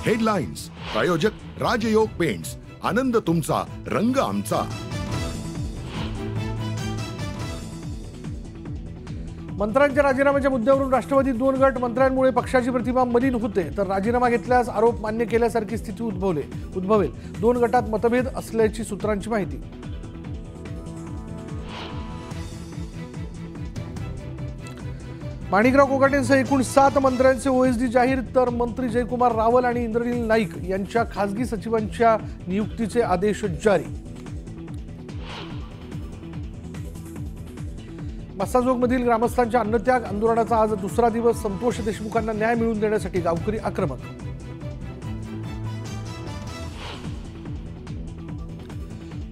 Headlines प्रायोजक राजयोग paints, आनंद तुमचा, रंग आमचा। मंत्र्यांच्या राजीनाम्याच्या मुद्द्यावरून राष्ट्रवादी 2 गट, मंत्र्यांमुळे पक्षाची प्रतिमा मलिन होते तर राजीनामा घेतल्यास आरोप मान्य केल्यासारखी स्थिती उद्भवेल। 2 गटात मतभेद असल्याची सूत्रांची माहिती। माणिकराव कोकाटेंसह एकूण 7 मंत्र्यांचे ओएसडी जाहीर, तर मंत्री जयकुमार रावल आणि इंद्रनील नाईक यांच्या खासगी सचिवांच्या नियुक्तीचे आदेश जारी। मस्साजोगमधील ग्रामस्थांच्या अन्नत्याग आंदोलनाचा आज दुसरा दिवस। संतोष देशमुखांना न्याय मिळवून देण्यासाठी गावकरी आक्रमक।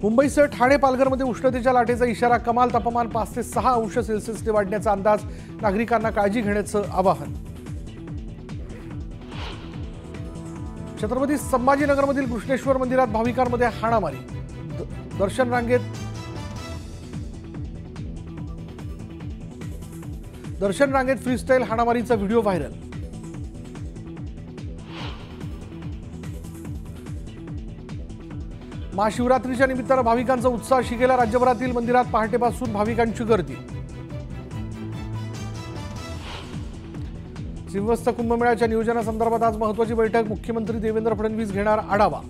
मुंबईसह ठाणे पालघरमध्ये उष्णतेच्या लाटेचा इशारा। कमाल तापमान 5 ते 6 अंश सेल्सिअसने वाढण्याचा अंदाज। नागरिकांना काळजी घेण्याचं आवाहन। छत्रपती संभाजीनगरमधील कृष्णेश्वर मंदिरात भाविकांमध्ये हाणामारी। दर्शन रांगेत फ्रीस्टाईल हाणामारीचा व्हिडिओ व्हायरल। महाशिवरात्रीच्या निमित्तानं भाविकांचा उत्साह शिगेला। राज्यभरातील मंदिरात पहाटेपासून भाविकांची गर्दी। सिंहस्थ कुंभमेळ्याच्या नियोजनासंदर्भात आज महत्त्वाची बैठक। मुख्यमंत्री देवेंद्र फडणवीस घेणार आढावा।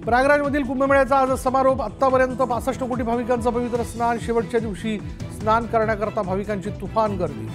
प्रयागराजमधील कुंभमेळ्याचा आज समारोप। आतापर्यंत 65 कोटी भाविकांचं पवित्र स्नान। शेवटच्या दिवशी स्नान करण्याकरता भाविकांची तुफान गर्दी।